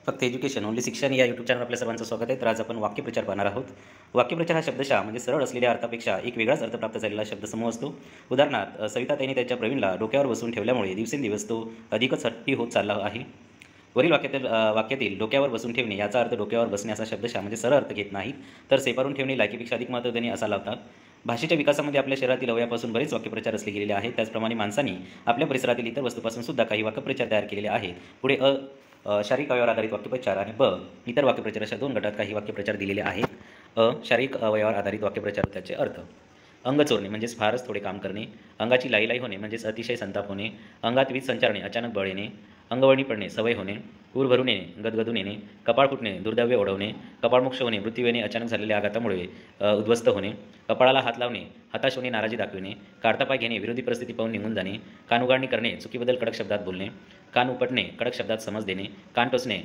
फक्त education only शिक्षण या यूट्यूब चॅनल आपल्या सर्वांचं स्वागत आहे. तर आज आपण वाक्यप्रचार पाहणार आहोत. वाक्यप्रचार हा शब्दशः म्हणजे सरळ असलेल्या अर्थापेक्षा एक वेगळाच अर्थ प्राप्त झालेला शब्दसमूह असतो. उदाहरणार्थ, सविताताईंनी त्यांच्या प्रवीणला डोक्यावर बसवून ठेवल्यामुळे दिवसेंदिवस तो अधिकच हट्टी होत चालला आहे. वरील वाक्यातील डोक्यावर बसून ठेवणे याचा अर्थ डोक्यावर बसणे असा शब्दशः म्हणजे सरळ अर्थ घेत नाही, तर सेपारून ठेवणे लायकीपेक्षा अधिक महत्त्व देणे असा लावतात. भाषेच्या विकासामध्ये आपल्या शरीरातील अवयवापासून बरेच वाक्यप्रचार असले गेलेले आहेत. त्याचप्रमाणे माणसांनी आपल्या परिसरातील इतर वस्तूपासून सुद्धा काही वाक्यप्रचार तयार केलेले आहेत. पुढे शारीरिक अवयवावर आधारित वाक्यप्रचार आणि इतर वाक्यप्रचार अशा दोन गटात काही वाक्यप्रचार दिलेले आहेत. शारीरिक अवयवावर आधारित वाक्यप्रचार त्याचे अर्थ: अंग चोरणे म्हणजेच फारच थोडे काम करणे, अंगाची लाई होणे म्हणजेच अतिशय संताप होणे, अंगात वीज संचारणे अचानक बळ येणे, अंगवळणी पडणे सवय होणे, ऊर भरून येणे गदगदून येणे, कपाळ फुटणे दुर्दैव्य ओढवणे, कपाळमोक्ष होणे मृत्यू येणे अचानक झालेल्या आघातामुळे उद्ध्वस्त होणे, कपाळाला हात लावणे हताश होणे नाराजी दाखविणे, काढता पाय घेणे विरोधी परिस्थिती पाहून निघून जाणे, कान उघाडणी करणे चुकीबद्दल कडक शब्दात बोलणे, कान उपटणे कडक शब्दात समज देणे, कान टोचणे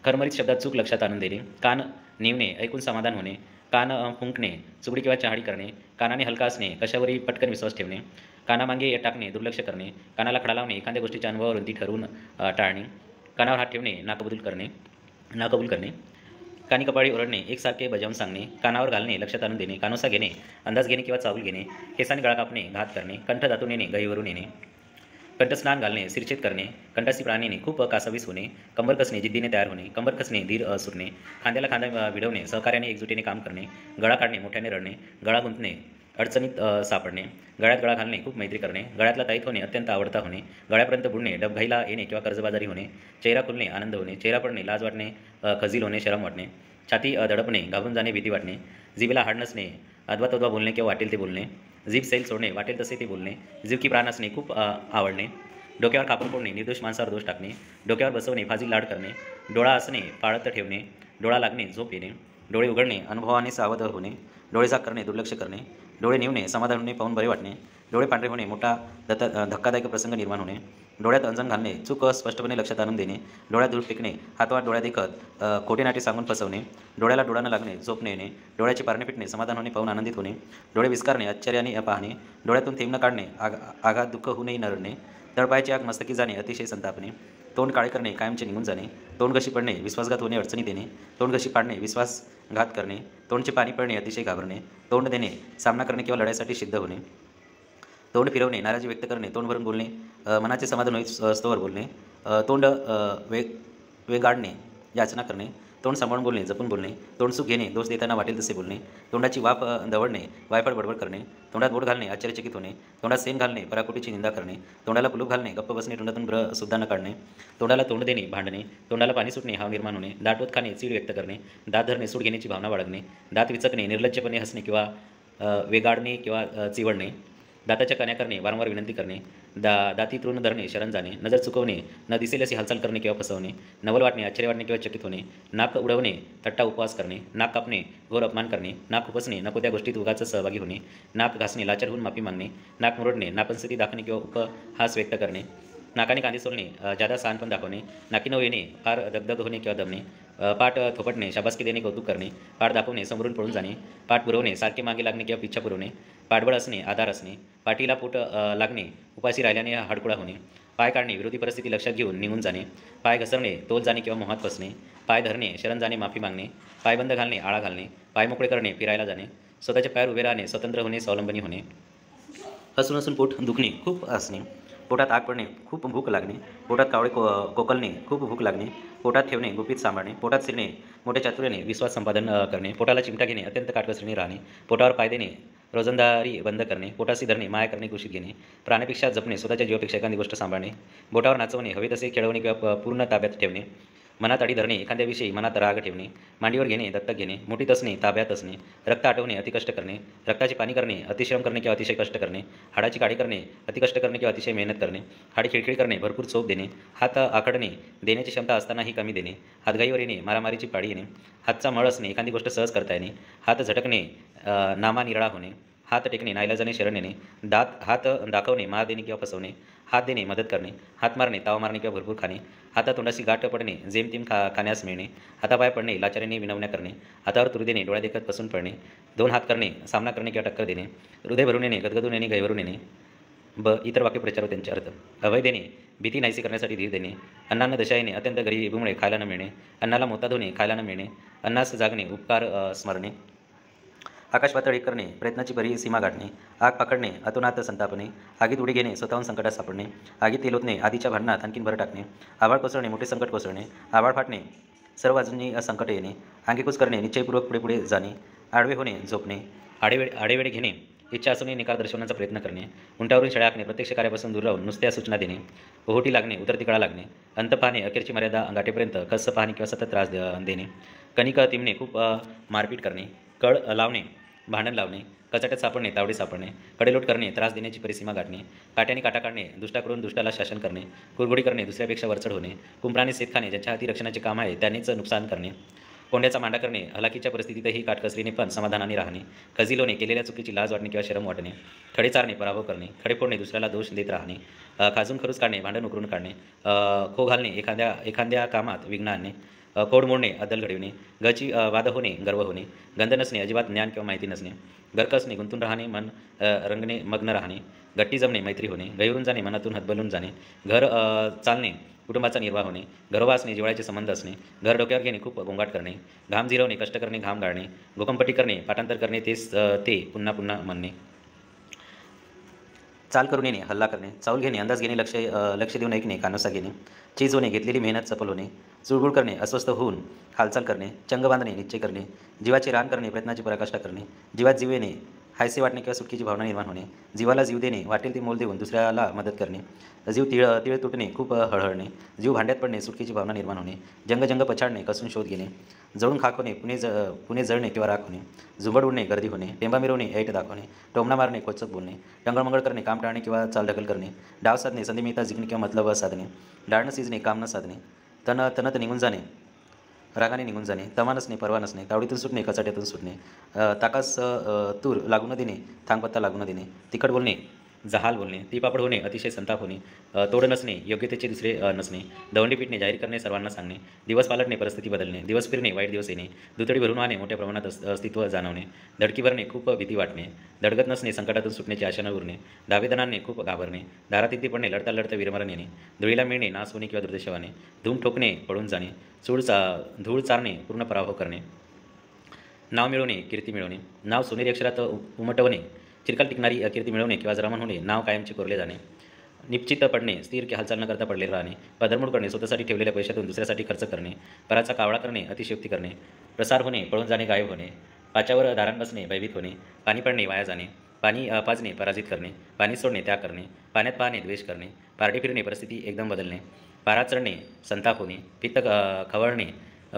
खरमरीत शब्दात चूक लक्षात आणून देणे, कान निवणे ऐकून समाधान होणे, कान फुंकणे चुगडी किंवा चहाडी करणे, कानाने हलका असणे कशावरही पटकन विश्वास ठेवणे, कानामागे टाकणे दुर्लक्ष करणे, कानाला खडा लावणे एखाद्या गोष्टीच्या अनुभवावरून ती ठरवून टाळणे, कानावर हात ठेवणे नाकबूल करणे, कानी कपाळी ओरडणे एकसारखे बजावून सांगणे, कानावर घालणे लक्षात आणून देणे, कानोसा घेणे अंदाज घेणे किंवा चावल घेणे, केसाने गळा कापणे घात करणे, कंठ दातून येणे गईवरून येणे, कंठस्नान घालणे सिरछेद करणे, कंठासी प्राणीने खूप कासावीस होणे, कंबर कसणे जिद्दीने तयार होणे, कंबर कसणे धीर सुरणे, खांद्याला खांदा भिडवणे सहकार्याने एकजुटीने काम करणे, गळा काढणे मोठ्याने रडणे, गळा गुंतणे अडचणीत सापडणे, गळ्यात गळा घालणे खूप मैत्री करणे, गळ्यातला ताईत होणे अत्यंत आवडता होणे, गळ्यापर्यंत बुडणे डबघाईला येणे किंवा कर्जबाजारी होणे, चेहरा खुलणे आनंद होणे, चेहरा पडणे लाज वाटणे खजील होणे शरम वाटणे, छाती दडपणे घाबरून जाणे भीती वाटणे, जिभेला हाड नसणे अद्वा बोलणे किंवा वाटेल ते बोलणे, जीभ सैल सोडणे वाटेल तसे ते बोलणे, जीव की प्राण असणे खूप आवडणे, डोक्यावर कापून फोडणे निर्दोष माणसावर दोष टाकणे, डोक्यावर बसवणे फाजील लाड करणे, डोळा असणे पाळत ठेवणे, डोळा लागणे झोप येणे, डोळे उघडणे अनुभवाने सावध होणे, डोळे झाक करणे दुर्लक्ष करणे, डोळे निवणे समाधान होणे पाहून बरे वाटणे, डोळे पांढरे होणे मोठा धक्कादायक प्रसंग निर्माण होणे, डोळ्यात अंजन घालणे चूक स्पष्टपणे लक्षात आणून देणे, डोळ्यात धूळ फेकणे हातवाट डोळ्यात देखत खोटे नाटे सांगून फसवणे, डोळ्याला डोळा न लागणे झोप न येणे, डोळ्याची पारणे फिटणे समाधान होणे पाहून आनंदित होणे, डोळे विस्कारणे आश्चर्याने पाहणे, डोळ्यातून थेंब न काढणे आघात दुःख होऊनही न रडणे, तळपायाची आग मस्तकी जाणे अतिशय संतापणे, तोंड काळे करणे कायमचे निघून जाणे, तोंड घशी पडणे विश्वासघात होणे अडचणी देणे, तोंड घशी पाडणे विश्वासघात करणे, तोंडचे पाणी पडणे अतिशय घाबरणे, तोंड देणे सामना करणे किंवा लढाईसाठी सिद्ध होणे, तोंड फिरवणे नाराजी व्यक्त करणे तोंड भरून बोलणे मनाचे समाधान होईल स्तवर बोलणे, तोंड वेगाडणे याचना करणे, तोंड सांभाळून बोलणे जपून बोलणे, तोंड सुख घेणे दोष देताना वाटेल तसे बोलणे, तोंडाची वाफ दवडणे वायफळ बडबड करणे, तोंडात बोट घालणे आश्चर्यचकित होणे, तोंडात सेन घालणे पराकोटीची निंदा करणे, तोंडाला कुलूप घालणे गप्प बसणे तोंडातून ब्र सुद्धा न काढणे, तोंडाला तोंड देणे भांडणे, तोंडाला पाणी सुटणे हाव निर्माण होणे, दाट ओत खाणे चीड व्यक्त करणे, दात धरणे सूड घेण्याची भावना बाळगणे, दात विचकणे निर्लज्जपणे हसणे किंवा वेगाडणे किंवा चिवडणे, दाताच्या कण्या करणे वारंवार विनंती करणे, दाती तृण धरणे शरण जाणे, नजर चुकवणे न दिसेल अशी हालचाल करणे किंवा फसवणे, नवल वाटणे आश्चर्य वाटणे किंवा चकित होणे, नाक उडवणे थट्टा उपवास करणे, नाक कापणे घोर अपमान करणे, नाक उपसणे नको त्या गोष्टीत उगाच सहभागी होणे, नाक घासणे लाचार होऊन माफी मागणे, नाक मुरडणे नापसंती दाखवणे किंवा उपहास व्यक्त करणे, नाकाने कांदे सोलणे जादा सहानपण दाखवणे, नाकी न येणे फार दगदग होणे किंवा दमणे, पाठ थोपटणे शाबासकी देणे कौतुक करणे, पाठ दाखवणे समोरून पळून जाणे, पाठ पुरवणे सारखे मागे लागणे किंवा पिच्छा पुरवणे, पाठबळ असणे आधार असणे, पाठीला पोट लागणे उपाशी राहिल्याने हाडकुळा होणे, पाय काढणे विरोधी परिस्थिती लक्षात घेऊन निघून जाणे, पाय घसरणे तोल जाणे किंवा मोहात फसणे, पाय धरणे शरण जाणे माफी मागणे, पाय बंद घालणे आळा घालणे, पाय मोकळे करणे फिरायला जाणे, स्वतःच्या पायावर उभे राहणे स्वतंत्र होणे स्वावलंबनी होणे, हसून हसून पोट दुखणे खूप असणे, पोटात आग पडणे खूप भूक लागणे, पोटात कावळे कोकलणे खूप भूक लागणे, पोटात ठेवणे गुपित सांभाळणे, पोटात शिरणे मोठ्या चातुर्याने विश्वास संपादन करणे, पोटाला चिमटा घेणे अत्यंत काटकसरीने राहणे, पोटावर पाय देणे रोजंदारी बंद करणे, पोटाशी धरणे माया करणे घोषित घेणे, प्राण्यापेक्षा जपणे स्वतःच्या जीवापेक्षा एखादी गोष्ट सांभाळणे, बोटावर नाचवणे हवे तसे खेळवणे किंवा पूर्ण ताब्यात ठेवणे, मनात अडी धरणे एखाद्याविषयी मनात राग ठेवणे, मांडीवर घेणे दत्तक घेणे, मुठीत असणे ताब्यात असणे, रक्त आटवणे अतिकष्ट करणे, रक्ताचे पाणी करणे अतिश्रम करणे किंवा अतिशय कष्ट करणे, हाडाची काढी करणे अतिकष्ट करणे किंवा अतिशय मेहनत करणे, हाडी खिळखिळ करणे भरपूर चोप देणे, हात आखडणे देण्याची क्षमता असतानाही कमी देणे, हातगाईवर येणे मारामारीची पाळी येणे, हातचा मळ असणे एखादी गोष्ट सहज करता येणे, हात झटकणे नामा निराळा होणे, हात टेकणे नाईलाजाने शरण येणे, हात दाखवणे मार देणे किंवा फसवणे, हात देणे मदत करणे, हात मारणे ताव मारणे किंवा भरपूर खाणे, हातातोंडाशी गाठ पडणे जेमतेम खाण्यास मिळणे, हातापाय पडणे लाचारीने विनवण्या करणे, हातावर तुरी देणे डोळ्या देखत फसून पडणे, दोन हात करणे सामना करणे किंवा टक्कर देणे, हृदय भरून येणे गदगदून येणे गैवरून येणे, ब. इतर वाक्यप्रचार व त्यांचे अर्थ. अभय देणे, भीती नाहीशी करण्यासाठी धीर देणे. अन्नानं दशा येणे, अत्यंत गरिबीमुळे खायला न मिळणे. अन्नाला मोताद होणे, खायला न मिळणे. अन्नास जागणे, उपकार स्मरणे. आकाश पातळ एक करणे, प्रयत्नाची बरी सीमा गाठणे. आग पकडणे, अतोनात संतापणे. आगीत उडी घेणे, स्वतःहून संकटात सापडणे. आगीत तेल ओतणे, आधीच्या भांडणात आणखीन भर टाकणे. आभाळ कोसळणे, मोठे संकट कोसळणे. आभाळ फाटणे, सर्व बाजूंनी संकट येणे. आगीकूच करणे, निश्चयपूर्वक पुढे पुढे जाणे. आडवे होणे, झोपणे. आडेवेडे घेणे, इच्छा असूनही निकाल दर्शवण्याचा प्रयत्न करणे. उंटावरून शेळ्या हाकणे, प्रत्यक्ष कार्यापासून दूर राहून नुसत्या सूचना देणे. ओहोटी लागणे, उतरती कळा लागणे. अंत पाहणे, अखेरची मर्यादा गाठेपर्यंत खस्स पाहणे किंवा सतत त्रास देणे. कणिक तिमणे, खूप मारपीट करणे. कळ लावणे, भांडण लावणे. कचाट्यात सापडणे, तावडे सापडणे. कडेलोट करणे, त्रास देण्याची परिसीमा गाठणे. काट्याने काटा काढणे, दुष्टाकडून दुष्टाला शासन करणे. कुरघोडी करणे, दुसऱ्यापेक्षा वरचढ होणे. कुंपणाने सेत खाणे, ज्याच्या हाती रक्षणाचे काम आहे त्यांनीच नुकसान करणे. कोंड्याचा मांडा करणे, हलाखीच्या परिस्थितीतही काटकसरीने पण समाधानाने राहणे. खजिलोने, केलेल्या चुकीची लाज वाटणे किंवा शरम वाटणे. खडे चारणे, पराभव करणे. खडे फोडणे, दुसऱ्याला दोष देत राहणे. खाजून खरूच काढणे, भांडण उकरून काढणे. खो घालणे, एखाद्या कामात विघ्न आणणे. कोड मोडणे, अद्दल घडविणे. गची वाद होणे, गर्व होणे. गंध नसणे, अजिबात ज्ञान किंवा माहिती नसणे. गरकसणे, गुंतून राहणे, मन रंगणे, मग्न राहणे. गट्टी जमणे, मैत्री होणे. गैरून जाणे, मनातून हतबलून जाणे. घर चालणे, कुटुंबाचा निर्वाह होणे. घरोबा असणे, जिव्हाळ्याचे संबंध असणे. घर डोक्यावर घेणे, खूप गोंगाट करणे. घाम जिरवणे, कष्ट करणे, घाम गाळणे. गोकंपटी करणे, पाठांतर करणे, ते पुन्हा पुन्हा म्हणणे. चाल करून येणे, हल्ला करणे. चाऊल घेणे, अंदाज घेणे, लक्ष देऊन ऐकणे, कानोसा घेणे. चीज होणे, घेतलेली मेहनत सफल होणे. चुळबुळ करणे, अस्वस्थ होऊन हालचाल करणे. चंग बांधणे, निश्चय करणे. जीवाचे रान करणे, प्रयत्नाची पराकाष्ठा करणे. जीवात जीव येणे, हायसे वाटणे किंवा सुटकीची भावना निर्माण होणे. जीवाला जीव देणे, वाटेल ते मोल देऊन दुसऱ्याला मदत करणे. जीव तिळ तुटणे, खूप हळहळणे. जीव भांड्यात पडणे, सुटकीची भावना निर्माण होणे. जंग पछाडणे, कसून शोध घेणे. जळून खाक होणे, पुणे जळणे किंवा राख होणे. झुंबड उडणे, गर्दी होणे. टेंबा मिरवणे, ऐट दाखवणे. टोमणा मारणे, खोचक बोलणे. टंगळमंगळ करणे, काम टाळणे किंवा चालढकल करणे. डाव साधणे, संधी मिळता जिंकणे किंवा मतलब साधणे. डाळ न शिजणे, काम न साधणे. तनत निघून जाणे, रागाने निघून जाणे. तमा नसणे, परवा नसणे. तावडीतून सुटणे, कचाट्यातून सुटणे. ताकास तूर लागू न देणे, थांगपत्ता लागू न देणे. तिखट बोलणे, जहाल बोलणे. तीपापड होणे, अतिशय संताप होणे. तोड नसणे, योग्यतेचे दुसरे नसणे. दवंडी पिटणे, जाहीर करणे, सर्वांना सांगणे. दिवस पालटणे, परिस्थिती बदलणे. दिवस फिरणे, वाईट दिवस येणे. दुतडी भरून वाहणे, मोठ्या प्रमाणात अस्तित्व जाणवणे. धडकी भरणे, खूप भीती वाटणे. दडगत नसणे, संकटातून सुटण्याची आशा न उरणे. दावेदनाने खूप घाबरणे. दारात इथे पडणे, लढता लढता विरमरण येणे. धुळीला मिळणे, नाश होणे किंवा दुर्दैशवाने. धूम ठोकणे, पळून जाणे. धूळ चारणे, पूर्ण पराभव करणे. नाव मिळवणे, कीर्ती मिळवणे. नाव सोनेरी अक्षरात उमटवणे, चिरकाल टिकणारी कीर्ती मिळवणे किंवा जरामण होणे. नाव कायमचे कोरले जाणे. निश्चित पडणे, स्थिर की हालचाल न करता पडले राहणे. पदरमोड करणे, स्वतःसाठी ठेवलेल्या पैशातून दुसऱ्यासाठी खर्च करणे. पराचा कावळा करणे, अतिशयोक्ती करणे. प्रसार होणे, पळून जाणे, गायब होणे. पाच्यावर दारान बसणे, भयभीत होणे. पाणी पडणे, वाया जाणे. पाणी पाजणे, पराजित करणे. पाणी सोडणे, त्याग करणे. पाण्यात पाहणे, द्वेष करणे. पारडे फिरणे, परिस्थिती एकदम बदलणे. पारा चढणे, संताप होणे. पित्त खवळणे,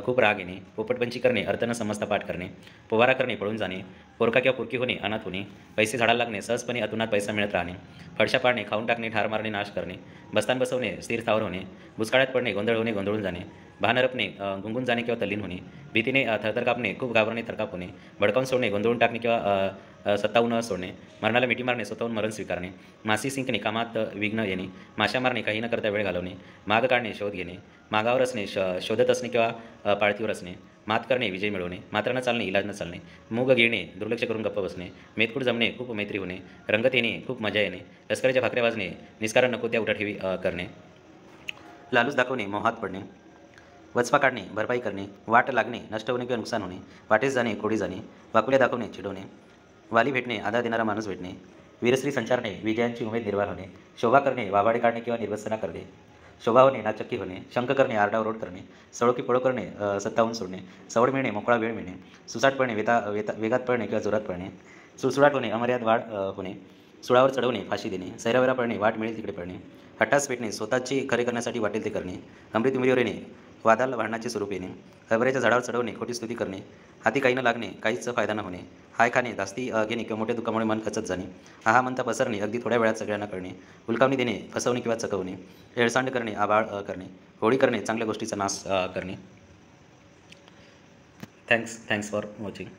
खूप राग येणे. पोपटपंची करणे, अर्थ न समजता पाठ करणे. पोवारा करणे, पळून जाणे. पोरका किंवा पोरकी होणे, अनाथ होणे. पैसे झाडाला लागणे, सहजपणे अतुनात पैसा मिळत राहणे. फडशा पाडणे, खाऊन टाकणे, ठार मारणे, नाश करणे. बस्तान बसवणे, स्थिर स्थावर होणे. बुचकाळ्यात पडणे, गोंधळ होणे, गोंधळून जाणे. भान हरपणे, गुंगून जाणे किंवा तल्लीन होणे. भीतीने थरथर कापणे, खूप घाबरणे, थरकाप होणे. भडकावून सोडणे, गोंधळून टाकणे किंवा सत्तावून सोडणे. मरणाला मिठी मारणे, स्वतःहून मरण स्वीकारणे. मासी सिंकणे, कामात विघ्न येणे. माशा मारणे, काही न करता वेळ घालवणे. माग काढणे, शोध घेणे. मागावर असणे, शोधत असणे किंवा पाळतीवर असणे. मात करणे, विजय मिळवणे. मात्र न चालणे, इलाज न चालणे. मूग गिळणे, दुर्लक्ष करून गप्प बसणे. मेतकूट जमणे, खूप मैत्री होणे. रंगत येणे, खूप मजा येणे. लष्कराच्या भाकऱ्या वाजणे, निस्कारण नको त्या उठाठेवी करणे. लालूच दाखवणे, मोहात पडणे. वचपा काढणे, भरपाई करणे. वाट लागणे, नष्ट होणे किंवा नुकसान होणे. वाटेस जाणे, कोडी जाणे. वाकुल्या दाखवणे, चिडवणे. वाली भेटणे, आधार देणारा माणूस भेटणे. वीरश्री संचारणे, विजयांची उमेद निर्माण होणे. शोभा करणे, वाभाडे काढणे किंवा निर्वसना करणे. शोभा होणे, नाचक्की होणे. शंक करणे, आरडाओरड करणे. सळो की पळो करणे, सत्तावून सोडणे. सवड मिळणे, मोकळा वेळ मिळणे. सुसाट पळणे, वेगात पळणे किंवा जोरात पळणे. सुळसुळाट होणे, अमर्याद वाढ होणे. सुळावर चढवणे, फाशी देणे. सैरावैरा पळणे, वाट मिळेल तिकडे पळणे. हट्टास पेटणे, स्वतःचे खरे करण्यासाठी वाटेल ते करणे. अमृत उमरीवर येणे, वादाला भांडणाचे स्वरूप येणे. हरभऱ्याच्या झाडावर चढवणे, खोटी स्तुती करणे. हाती काही न लागणे, काहीच फायदा न होणे. हाय खाणे, जास्ती घेणे किंवा मोठ्या दुःखामुळे मन खचत जाणे. हा म्हणता पसरणे, अगदी थोड्या वेळात सगळ्यांना कळणे. हुलकावणी देणे, फसवणे किंवा चकवणे. हेळसांड करणे, आबाळ करणे. होळी करणे, चांगल्या गोष्टीचा नाश करणे. Thanks for watching.